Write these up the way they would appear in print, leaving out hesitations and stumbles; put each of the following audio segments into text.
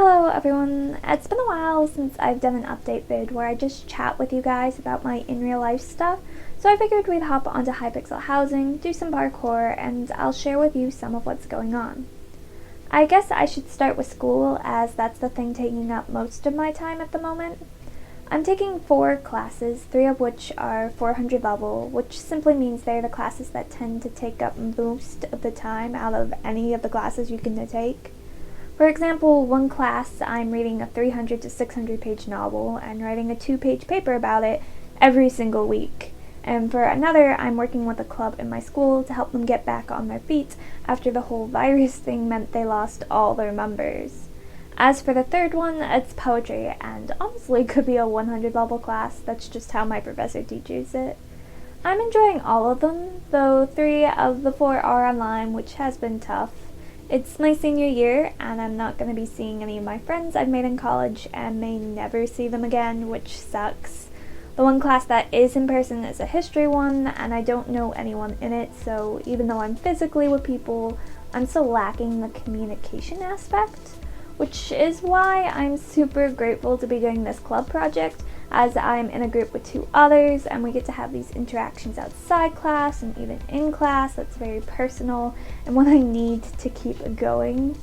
Hello everyone, it's been a while since I've done an update vid where I just chat with you guys about my in real life stuff, so I figured we'd hop onto Hypixel Housing, do some parkour, and I'll share with you some of what's going on. I guess I should start with school, as that's the thing taking up most of my time at the moment. I'm taking 4 classes, 3 of which are 400 level, which simply means they're the classes that tend to take up most of the time out of any of the classes you can take. For example, one class I'm reading a 300 to 600 page novel and writing a 2-page paper about it every single week. And for another, I'm working with a club in my school to help them get back on their feet after the whole virus thing meant they lost all their members. As for the third one, it's poetry, and honestly could be a 100 level class. That's just how my professor teaches it. I'm enjoying all of them, though 3 of the 4 are online, which has been tough. It's my senior year, and I'm not going to be seeing any of my friends I've made in college and may never see them again, which sucks. The one class that is in person is a history one, and I don't know anyone in it, so even though I'm physically with people, I'm still lacking the communication aspect, which is why I'm super grateful to be doing this club project, as I'm in a group with 2 others and we get to have these interactions outside class and even in class. That's very personal and what I need to keep going.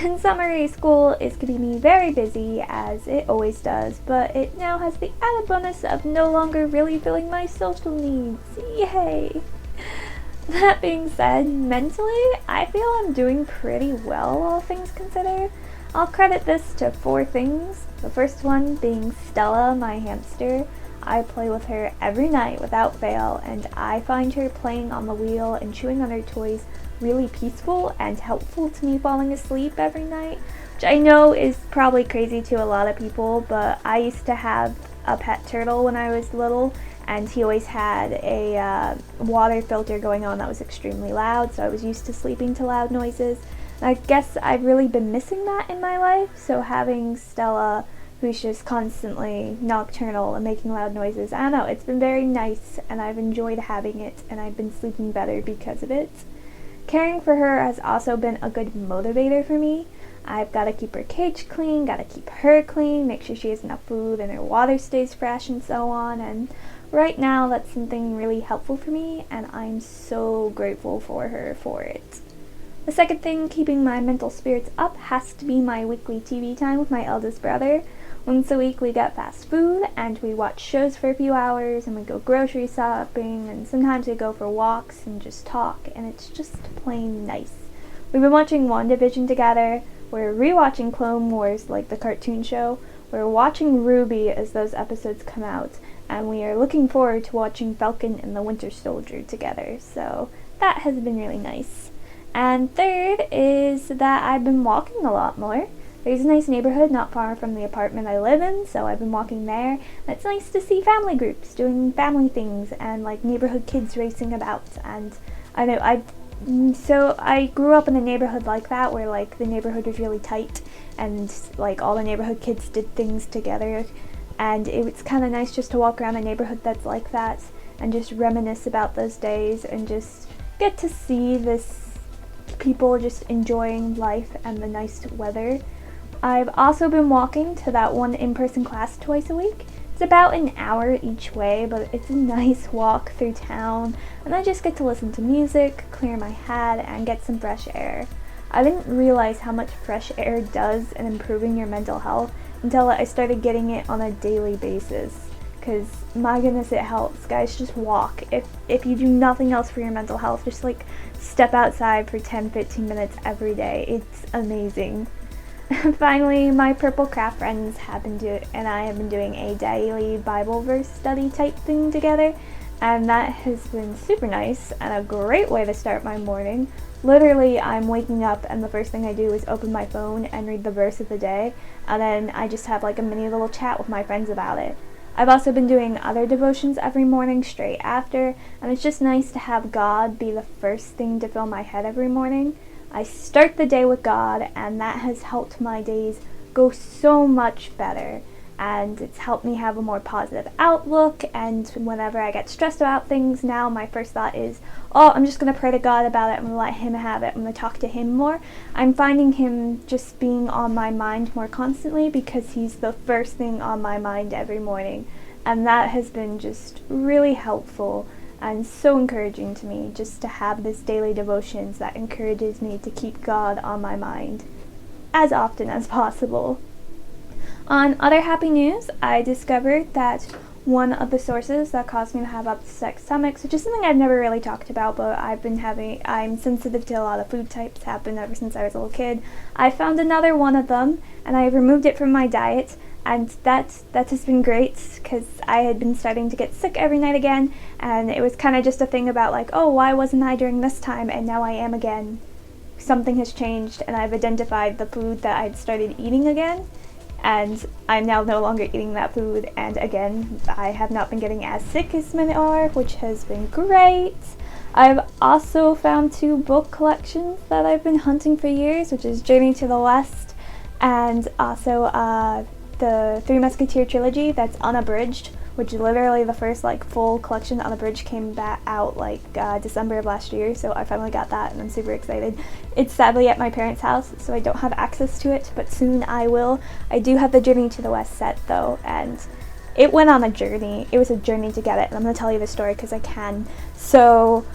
In summary, school is keeping me very busy, as it always does, but it now has the added bonus of no longer really filling my social needs. Yay! That being said, mentally, I feel I'm doing pretty well, all things considered. I'll credit this to 4 things. The first one being Stella, my hamster. I play with her every night without fail, and I find her playing on the wheel and chewing on her toys really peaceful and helpful to me falling asleep every night, which I know is probably crazy to a lot of people, but I used to have a pet turtle when I was little, and he always had a water filter going on that was extremely loud, so I was used to sleeping to loud noises. I guess I've really been missing that in my life, so having Stella, who's just constantly nocturnal and making loud noises, I don't know, it's been very nice, and I've enjoyed having it, and I've been sleeping better because of it. Caring for her has also been a good motivator for me. I've got to keep her cage clean, got to keep her clean, make sure she has enough food and her water stays fresh and so on, and right now that's something really helpful for me, and I'm so grateful for her for it. The second thing keeping my mental spirits up has to be my weekly TV time with my eldest brother. Once a week we get fast food and we watch shows for a few hours and we go grocery shopping and sometimes we go for walks and just talk, and it's just plain nice. We've been watching WandaVision together, we're rewatching Clone Wars like the cartoon show, we're watching Ruby as those episodes come out, and we are looking forward to watching Falcon and the Winter Soldier together, so that has been really nice. And third is that I've been walking a lot more. There's a nice neighborhood not far from the apartment I live in, so I've been walking there. And it's nice to see family groups doing family things and like neighborhood kids racing about. And I grew up in a neighborhood like that where like the neighborhood was really tight and like all the neighborhood kids did things together. And it's kind of nice just to walk around a neighborhood that's like that and just reminisce about those days and just get to see this people just enjoying life and the nice weather. I've also been walking to that one in-person class twice a week. It's about an hour each way, but it's a nice walk through town, and I just get to listen to music, clear my head, and get some fresh air. I didn't realize how much fresh air does in improving your mental health until I started getting it on a daily basis. Because my goodness, it helps. Guys, just walk. If you do nothing else for your mental health, just like step outside for 10-15 minutes every day. It's amazing. Finally, my Purple Craft friends and I have been doing a daily Bible verse study type thing together, and that has been super nice and a great way to start my morning. Literally, I'm waking up and the first thing I do is open my phone and read the verse of the day, and then I just have like a mini little chat with my friends about it. I've also been doing other devotions every morning straight after, and it's just nice to have God be the first thing to fill my head every morning. I start the day with God, and that has helped my days go so much better. and it's helped me have a more positive outlook. And whenever I get stressed about things now, my first thought is, oh, I'm just going to pray to God about it. I'm going to let him have it. I'm going to talk to him more. I'm finding him just being on my mind more constantly because he's the first thing on my mind every morning. And that has been just really helpful and so encouraging to me, just to have this daily devotions that encourages me to keep God on my mind as often as possible. On other happy news, I discovered that one of the sources that caused me to have upset stomachs, which is something I've never really talked about, but I'm sensitive to a lot of food types, have been ever since I was a little kid. I found another one of them, and I removed it from my diet, and that has been great, because I had been starting to get sick every night again, and it was kind of just a thing about like, oh, why wasn't I during this time, and now I am again. Something has changed, and I've identified the food that I'd started eating again, and I'm now no longer eating that food, and again, I have not been getting as sick as many are, which has been great. I've also found 2 book collections that I've been hunting for years, which is Journey to the West, and also the Three Musketeer trilogy that's unabridged, which literally the first like full collection unabridged came back out like December of last year, so I finally got that and I'm super excited. It's sadly at my parents' house, so I don't have access to it, but soon I will. I do have the Journey to the West set though, and it went on a journey. It was a journey to get it, and I'm going to tell you the story because I can. So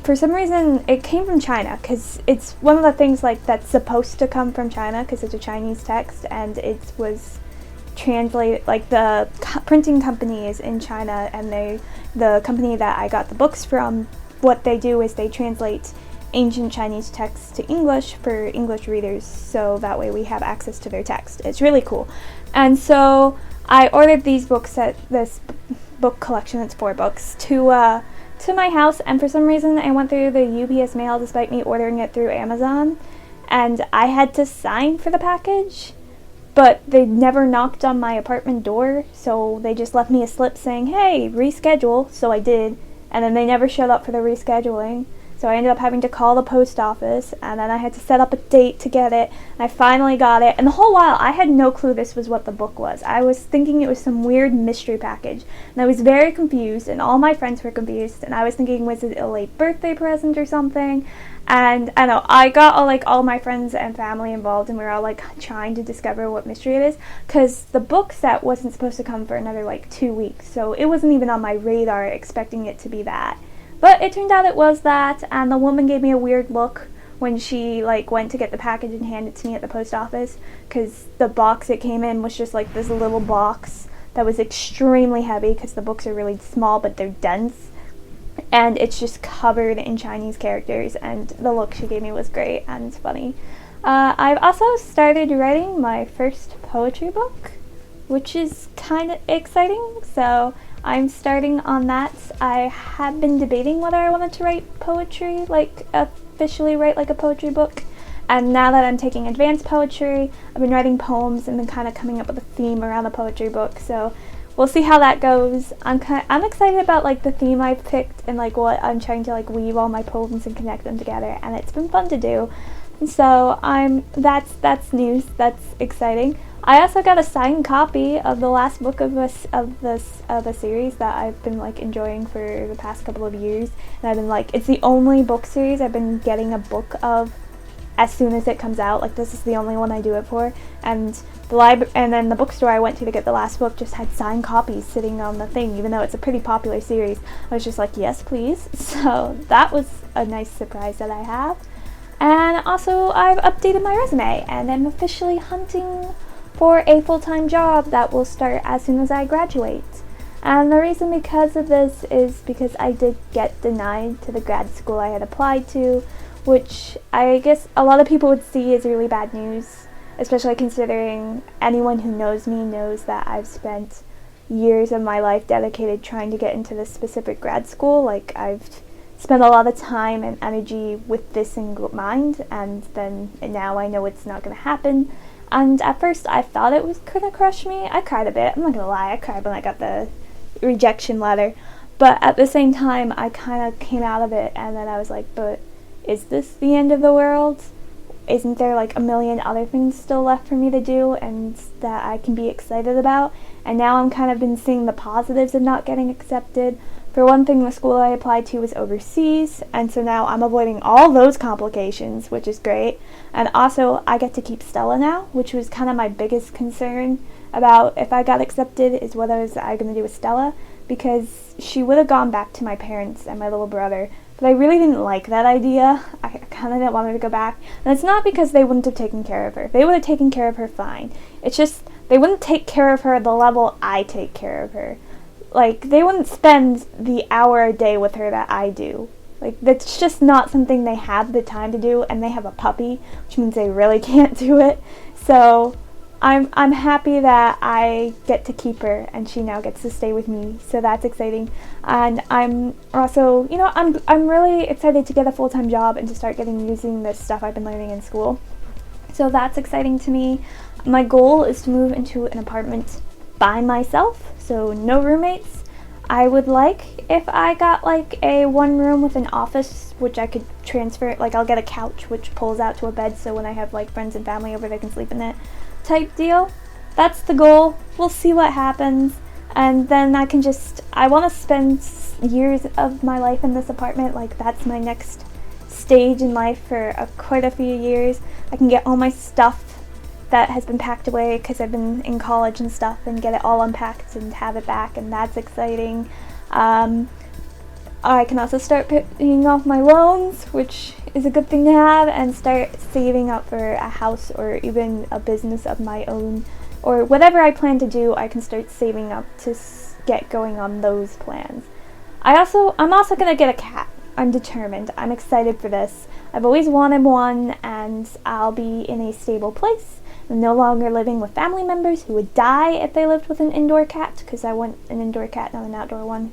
for some reason, it came from China, because it's one of the things like that's supposed to come from China because it's a Chinese text, and it was translate, like the printing company is in China, and the company that I got the books from, what they do is they translate ancient Chinese texts to English for English readers, so that way we have access to their text. It's really cool. And so I ordered these books at this book collection, it's 4 books, to my house, and for some reason it went through the UPS mail despite me ordering it through Amazon, and I had to sign for the package. But they never knocked on my apartment door, so they just left me a slip saying, hey, reschedule, so I did, and then they never showed up for the rescheduling, so I ended up having to call the post office, and then I had to set up a date to get it, and I finally got it, and the whole while I had no clue this was what the book was. I was thinking it was some weird mystery package, and I was very confused, and all my friends were confused, and I was thinking, was it a late birthday present or something? And I know I got all my friends and family involved, and we were all like trying to discover what mystery it is, because the book set wasn't supposed to come for another like 2 weeks, so it wasn't even on my radar expecting it to be that. But it turned out it was that, and the woman gave me a weird look when she like went to get the package and handed it to me at the post office, because the box it came in was just like this little box that was extremely heavy, because the books are really small but they're dense. And it's just covered in Chinese characters, and the look she gave me was great and funny. I've also started writing my first poetry book, which is kind of exciting, so I'm starting on that. I have been debating whether I wanted to write poetry, like officially write like a poetry book, and now that I'm taking advanced poetry, I've been writing poems and been kind of coming up with a theme around the poetry book, so we'll see how that goes. I'm excited about like the theme I've picked and like what I'm trying to like weave all my poems and connect them together, and it's been fun to do. And so that's news. That's exciting. I also got a signed copy of the last book of a series that I've been like enjoying for the past couple of years, and I've been like, it's the only book series I've been getting a book of as soon as it comes out. Like, this is the only one I do it for, and and then the bookstore I went to get the last book just had signed copies sitting on the thing, even though it's a pretty popular series. I was just like, yes please. So that was a nice surprise that I have. And also I've updated my resume, and I'm officially hunting for a full-time job that will start as soon as I graduate. And the reason because of this is because I did get denied to the grad school I had applied to, which I guess a lot of people would see as really bad news, especially considering anyone who knows me knows that I've spent years of my life dedicated trying to get into this specific grad school. Like, I've spent a lot of time and energy with this in mind, and then now I know it's not going to happen. And at first I thought it was going to crush me. I cried a bit, I'm not going to lie, I cried when I got the rejection letter. But at the same time, I kind of came out of it, and then I was like, but is this the end of the world? isn't there like a million other things still left for me to do and that I can be excited about? And now I'm kind of been seeing the positives of not getting accepted. For one thing, the school I applied to was overseas, and so now I'm avoiding all those complications, which is great. And also, I get to keep Stella now, which was kind of my biggest concern about if I got accepted, is what I was going to do with Stella, because she would have gone back to my parents and my little brother, but I really didn't like that idea. I kind of didn't want her to go back, and it's not because they wouldn't have taken care of her. They would have taken care of her fine. It's just they wouldn't take care of her at the level I take care of her. Like, they wouldn't spend the hour a day with her that I do. Like, that's just not something they have the time to do, and they have a puppy, which means they really can't do it. So I'm happy that I get to keep her, and she now gets to stay with me. So that's exciting. And I'm also, I'm really excited to get a full-time job and to start using this stuff I've been learning in school. So that's exciting to me. My goal is to move into an apartment by myself, so no roommates. I would like if I got like a one room with an office, which I could transfer, like I'll get a couch which pulls out to a bed, so when I have like friends and family over, they can sleep in it, type deal. That's the goal. We'll see what happens. And then I want to spend years of my life in this apartment. Like, that's my next stage in life for quite a few years. I can get all my stuff that has been packed away because I've been in college and stuff, and get it all unpacked and have it back, and that's exciting. I can also start paying off my loans, which is a good thing to have, and start saving up for a house or even a business of my own, or whatever I plan to do. I can start saving up to get going on those plans. I'm also gonna get a cat. I'm determined. I'm excited for this. I've always wanted one, and I'll be in a stable place. I'm no longer living with family members who would die if they lived with an indoor cat, because I want an indoor cat, not an outdoor one.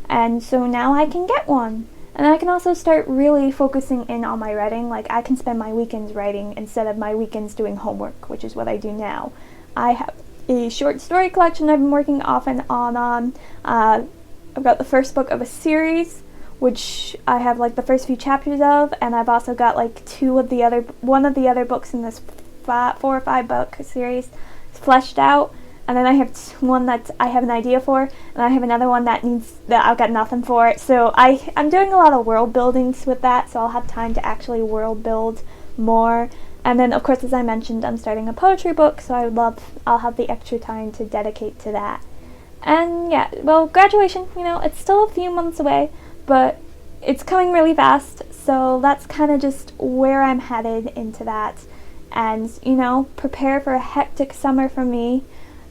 And so now I can get one. And I can also start really focusing in on my writing. Like, I can spend my weekends writing instead of my weekends doing homework, which is what I do now. I have a short story collection I've been working off and on. I've got the first book of a series, which I have like the first few chapters of, and I've also got like one of the other books in this 4 or 5 book series fleshed out, and then I have one that I have an idea for, and I have another one that I've got nothing for it. So I'm doing a lot of world buildings with that, so I'll have time to actually world build more. And then, of course, as I mentioned, I'm starting a poetry book, so I'll have the extra time to dedicate to that. And yeah, well, graduation, it's still a few months away, but it's coming really fast, so that's kind of just where I'm headed into that. And, prepare for a hectic summer for me.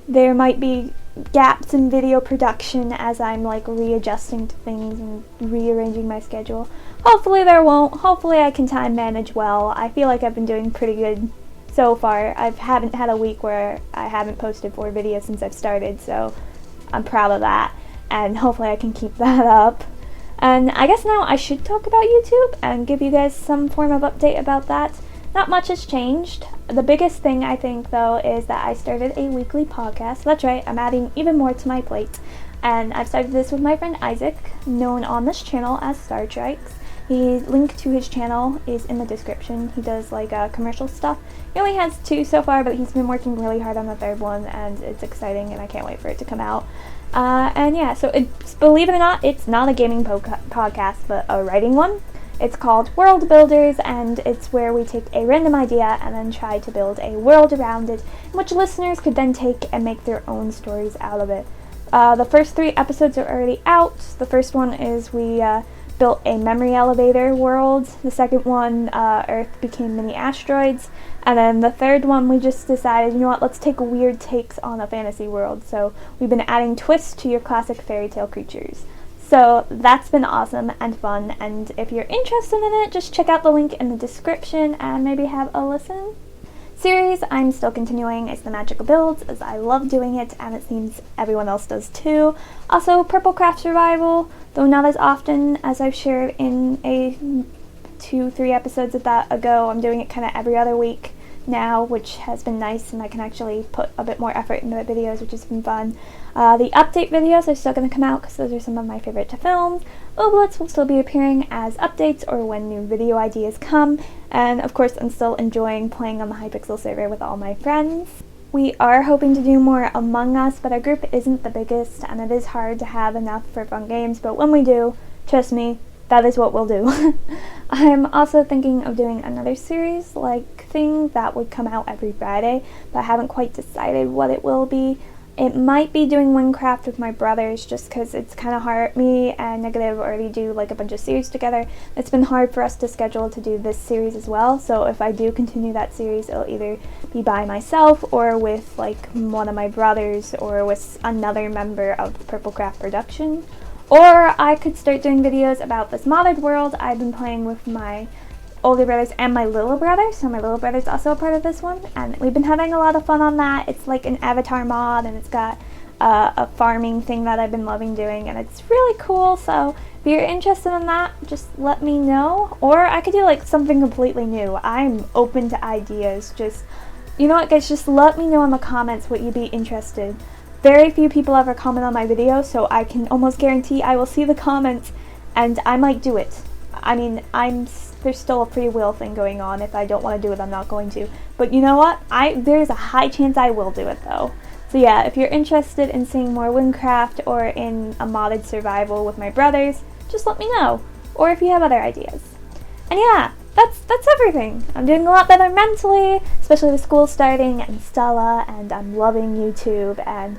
There might be gaps in video production as I'm like readjusting to things and rearranging my schedule. Hopefully there won't. Hopefully I can time manage well. I feel like I've been doing pretty good so far. I haven't had a week where I haven't posted 4 videos since I've started, so I'm proud of that. And hopefully I can keep that up. And I guess now I should talk about YouTube and give you guys some form of update about that. Not much has changed. The biggest thing, I think, though, is that I started a weekly podcast. That's right, I'm adding even more to my plate. And I've started this with my friend Isaac, known on this channel as Star Trikes. Link to his channel is in the description. He does like commercial stuff. He only has 2 so far, but he's been working really hard on the 3rd one, and it's exciting, and I can't wait for it to come out. And yeah, so believe it or not, it's not a gaming podcast, but a writing one. It's called World Builders, and it's where we take a random idea and then try to build a world around it, which listeners could then take and make their own stories out of it. The first 3 episodes are already out. The first one is we built a memory elevator world. The second one, Earth became mini asteroids. And then the 3rd one, we just decided, let's take weird takes on a fantasy world. So we've been adding twists to your classic fairy tale creatures. So that's been awesome and fun, and if you're interested in it, just check out the link in the description and maybe have a listen. Series I'm still continuing is the Magical Builds, as I love doing it, and it seems everyone else does too. Also, Purple Craft Survival, though not as often as I've shared in 2-3 episodes of that ago. I'm doing it kind of every other week, now, which has been nice, and I can actually put a bit more effort into the videos, which has been fun. The update videos are still going to come out because those are some of my favorite to film. Ooblets will still be appearing as updates or when new video ideas come, and of course I'm still enjoying playing on the Hypixel server with all my friends. We are hoping to do more Among Us, but our group isn't the biggest and it is hard to have enough for fun games, but when we do, trust me, that is what we'll do. I'm also thinking of doing another series like thing that would come out every Friday, but I haven't quite decided what it will be. It might be doing Minecraft with my brothers just because it's kind of hard. Me and Negative already do like a bunch of series together. It's been hard for us to schedule to do this series as well, so if I do continue that series, it'll either be by myself or with like one of my brothers or with another member of the Purple Craft production. Or I could start doing videos about this modded world I've been playing with my older brothers and my little brother, so my little brother's also a part of this one, and we've been having a lot of fun on that. It's like an avatar mod, and it's got a farming thing that I've been loving doing, and it's really cool, so if you're interested in that, just let me know. Or I could do like something completely new. I'm open to ideas. Just, you know what guys, just let me know in the comments what you'd be interested. Very few people ever comment on my videos, so I can almost guarantee I will see the comments and I might do it. I mean, there's still a free will thing going on. If I don't want to do it, I'm not going to. But you know what? There's a high chance I will do it though. So yeah, if you're interested in seeing more Windcraft or in a modded survival with my brothers, just let me know. Or if you have other ideas. And yeah, that's everything. I'm doing a lot better mentally, especially with school starting and Stella, and I'm loving YouTube, and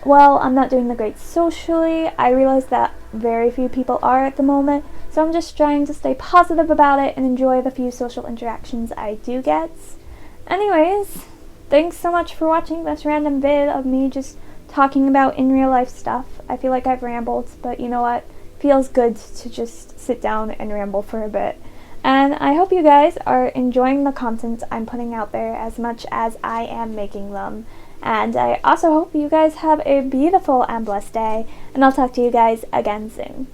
well, I'm not doing the great socially. I realize that very few people are at the moment, so I'm just trying to stay positive about it and enjoy the few social interactions I do get. Anyways, thanks so much for watching this random vid of me just talking about in real life stuff. I feel like I've rambled, but you know what? Feels good to just sit down and ramble for a bit. And I hope you guys are enjoying the content I'm putting out there as much as I am making them. And I also hope you guys have a beautiful and blessed day, and I'll talk to you guys again soon.